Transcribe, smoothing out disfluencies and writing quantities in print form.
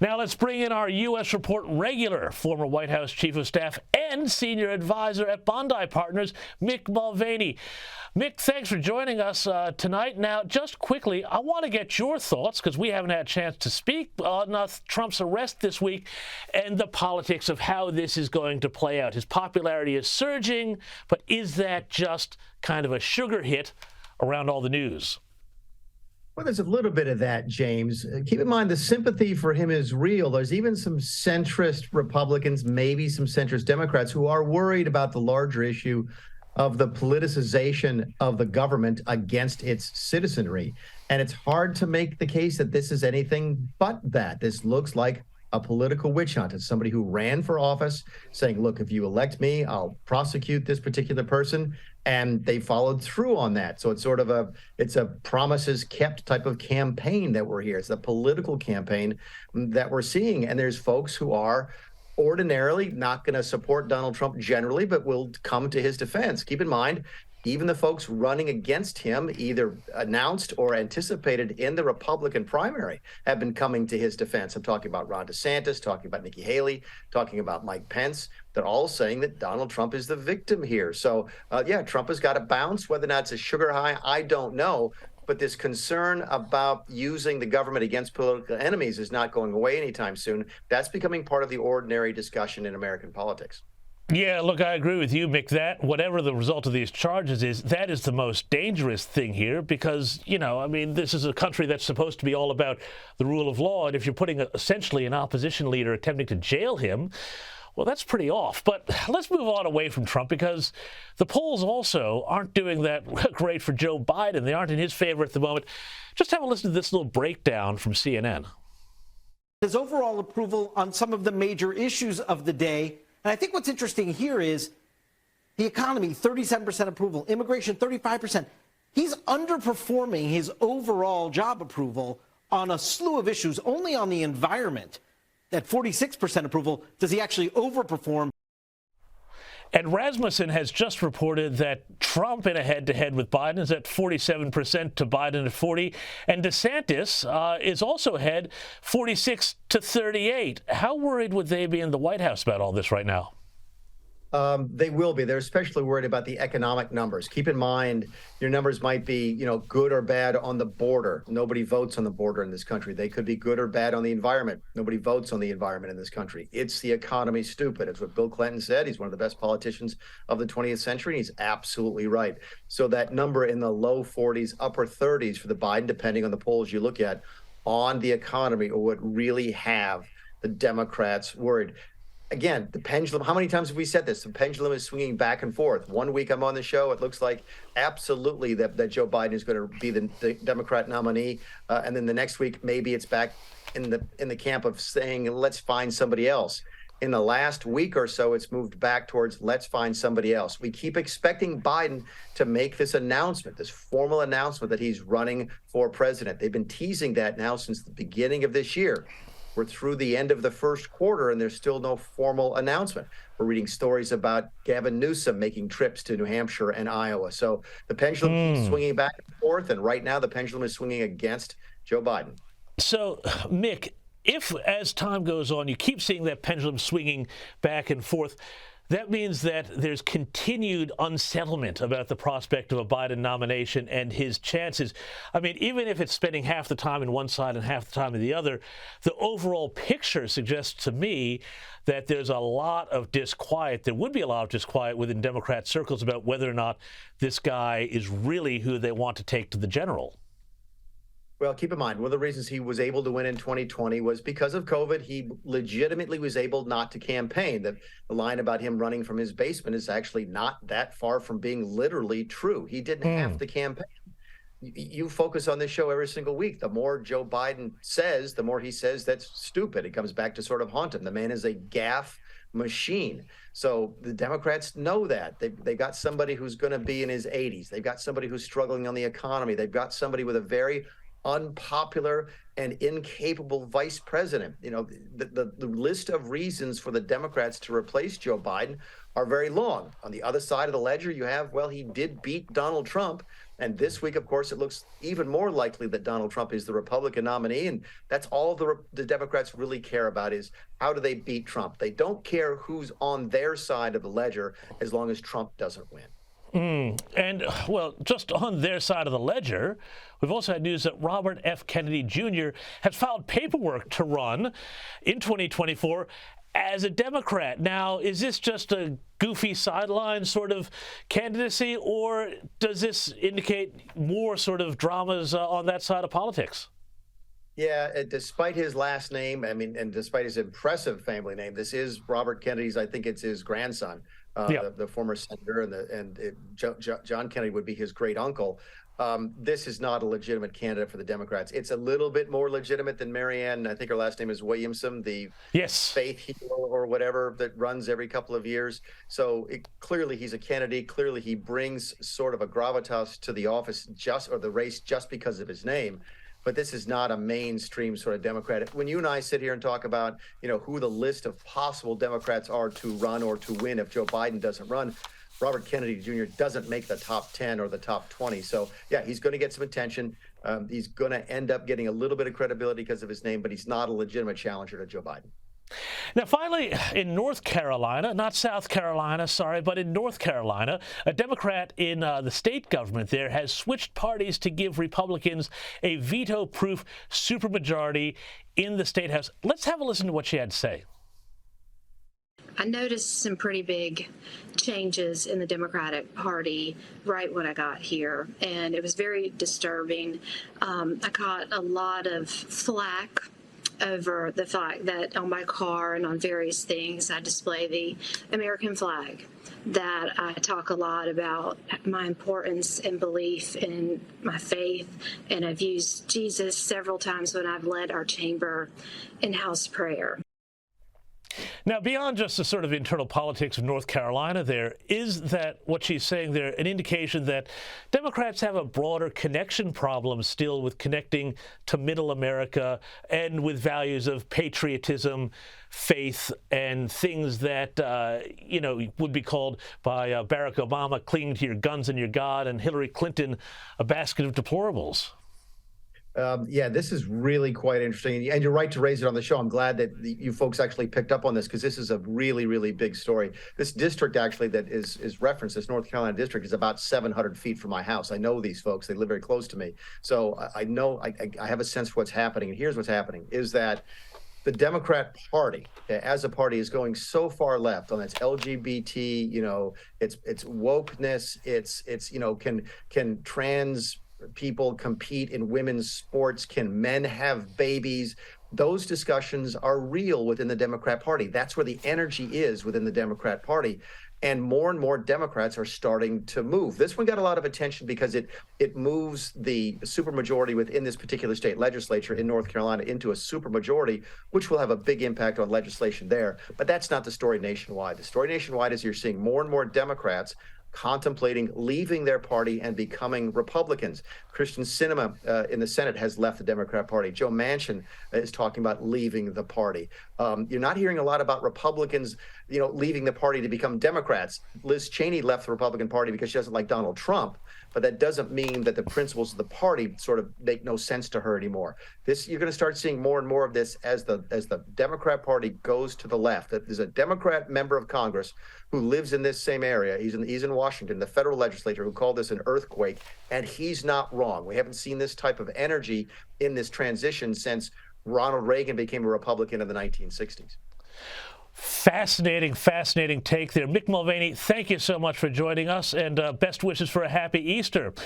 Now let's bring in our U.S. Report regular, former White House Chief of Staff and Senior Advisor at Bondi Partners, Mick Mulvaney. Mick, thanks for joining us tonight. Now, just quickly, I want to get your thoughts, because we haven't had a chance to speak on Trump's arrest this week and the politics of how this is going to play out. His popularity is surging, but is that just kind of a sugar hit around all the news? Well, there's a little bit of that, James. Keep in mind, the sympathy for him is real. There's even some centrist Republicans, maybe some centrist Democrats, who are worried about the larger issue of the politicization of the government against its citizenry. And it's hard to make the case that this is anything but that. This looks like a political witch hunt. It's somebody who ran for office saying, look, if you elect me, I'll prosecute this particular person. And they followed through on that. So it's sort of it's a promises kept type of campaign that we're here. It's a political campaign that we're seeing. And there's folks who are ordinarily not going to support Donald Trump generally, but will come to his defense. Keep in mind, even the folks running against him, either announced or anticipated in the Republican primary, have been coming to his defense. I'm talking about Ron DeSantis, talking about Nikki Haley, talking about Mike Pence. They're all saying that Donald Trump is the victim here. So, yeah, Trump has got to bounce. Whether or not it's a sugar high, I don't know. But this concern about using the government against political enemies is not going away anytime soon. That's becoming part of the ordinary discussion in American politics. Yeah, look, I agree with you, Mick, that whatever the result of these charges is, that is the most dangerous thing here because, you know, I mean, this is a country that's supposed to be all about the rule of law. And if you're putting essentially an opposition leader attempting to jail him, well, that's pretty off. But let's move on away from Trump because the polls also aren't doing that great for Joe Biden. They aren't in his favor at the moment. Just have a listen to this little breakdown from CNN. His overall approval on some of the major issues of the day. And I think what's interesting here is the economy, 37% approval, immigration, 35%. He's underperforming his overall job approval on a slew of issues. Only on the environment, at 46% approval, does he actually overperform. And Rasmussen has just reported that Trump in a head-to-head with Biden is at 47% to Biden at 40%. And DeSantis is also ahead 46 to 38. How worried would they be in the White House about all this right now? They will be. They're especially worried about the economic numbers. Keep in mind, your numbers might be, good or bad on the border. Nobody votes on the border in this country. They could be good or bad on the environment. Nobody votes on the environment in this country. It's the economy, stupid. It's what Bill Clinton said. He's one of the best politicians of the 20th century. And he's absolutely right. So that number in the low 40s, upper 30s for the Biden, depending on the polls you look at, on the economy would really have the Democrats worried. Again, the pendulum, how many times have we said this? The pendulum is swinging back and forth. One week I'm on the show, it looks like absolutely that Joe Biden is going to be the Democrat nominee. And then the next week, maybe it's back in the camp of saying, let's find somebody else. In the last week or so, it's moved back towards let's find somebody else. We keep expecting Biden to make this announcement, this formal announcement that he's running for president. They've been teasing that now since the beginning of this year. We're through the end of the first quarter, and there's still no formal announcement. We're reading stories about Gavin Newsom making trips to New Hampshire and Iowa. So the pendulum keeps swinging back and forth, and right now the pendulum is swinging against Joe Biden. So, Mick, if as time goes on you keep seeing that pendulum swinging back and forth, that means that there's continued unsettlement about the prospect of a Biden nomination and his chances. I mean, even if it's spending half the time in one side and half the time in the other, the overall picture suggests to me that there's a lot of disquiet. There would be a lot of disquiet within Democrat circles about whether or not this guy is really who they want to take to the general. Well, keep in mind, one of the reasons he was able to win in 2020 was because of COVID. He legitimately was able not to campaign. The line about him running from his basement is actually not that far from being literally true. He didn't have to campaign. You focus on this show every single week. The more Joe Biden says, the more he says that's stupid. It comes back to sort of haunt him. The man is a gaffe machine. So the Democrats know that. They got somebody who's going to be in his 80s. They've got somebody who's struggling on the economy. They've got somebody with a very unpopular and incapable vice president. The list of reasons for the Democrats to replace Joe Biden are very long. On the other side of the ledger, you have, well, he did beat Donald Trump And this week, of course, it looks even more likely that Donald Trump is the Republican nominee. And that's all the Democrats really care about is how do they beat Trump? They don't care who's on their side of the ledger as long as Trump doesn't win. And, well, just on their side of the ledger, we've also had news that Robert F. Kennedy Jr. has filed paperwork to run in 2024 as a Democrat. Now, is this just a goofy sideline sort of candidacy, or does this indicate more sort of dramas on that side of politics? Yeah, despite his last name, I mean, and despite his impressive family name, this is Robert Kennedy's, I think it's his grandson, the former senator, John Kennedy would be his great uncle. This is not a legitimate candidate for the Democrats. It's a little bit more legitimate than Marianne, I think her last name is Williamson, the faith hero or whatever that runs every couple of years. So clearly he's a Kennedy. Clearly he brings sort of a gravitas to the office or the race just because of his name. But this is not a mainstream sort of Democrat. When you and I sit here and talk about, who the list of possible Democrats are to run or to win if Joe Biden doesn't run, Robert Kennedy Jr. doesn't make the top 10 or the top 20. So, yeah, he's going to get some attention. He's going to end up getting a little bit of credibility because of his name, but he's not a legitimate challenger to Joe Biden. Now, finally, in North Carolina, not South Carolina, sorry, but in North Carolina, a Democrat in the state government there has switched parties to give Republicans a veto-proof supermajority in the state house. Let's have a listen to what she had to say. I noticed some pretty big changes in the Democratic Party right when I got here, and it was very disturbing. I caught a lot of flack over the fact that on my car and on various things I display the American flag, that I talk a lot about my importance and belief in my faith, and I've used Jesus several times when I've led our chamber in house prayer. Now, beyond just the sort of internal politics of North Carolina there, is that what she's saying there an indication that Democrats have a broader connection problem still with connecting to middle America and with values of patriotism, faith, and things that, would be called by Barack Obama clinging to your guns and your God, and Hillary Clinton a basket of deplorables? Yeah, this is really quite interesting. And you're right to raise it on the show. I'm glad that you folks actually picked up on this because this is a really, really big story. This district actually that is referenced, this North Carolina district, is about 700 feet from my house. I know these folks. They live very close to me. So I know I have a sense for what's happening. And here's what's happening is that the Democrat Party, as a party, is going so far left on its LGBT, its wokeness, its can trans people compete in women's sports? Can men have babies? Those discussions are real within the Democrat Party. That's where the energy is within the Democrat Party. And more Democrats are starting to move. This one got a lot of attention because it moves the supermajority within this particular state legislature in North Carolina into a supermajority, which will have a big impact on legislation there. But that's not the story nationwide. The story nationwide is you're seeing more and more Democrats contemplating leaving their party and becoming Republicans. Kyrsten Sinema in the Senate has left the Democrat Party. Joe Manchin is talking about leaving the party. You're not hearing a lot about Republicans, leaving the party to become Democrats. Liz Cheney left the Republican Party because she doesn't like Donald Trump, but that doesn't mean that the principles of the party sort of make no sense to her anymore. You're going to start seeing more and more of this as the Democrat Party goes to the left. There's a Democrat member of Congress who lives in this same area. He's in Washington, the federal legislature, who called this an earthquake, and he's not wrong. We haven't seen this type of energy in this transition since Ronald Reagan became a Republican in the 1960s. Fascinating take there. Mick Mulvaney, thank you so much for joining us, and best wishes for a happy Easter.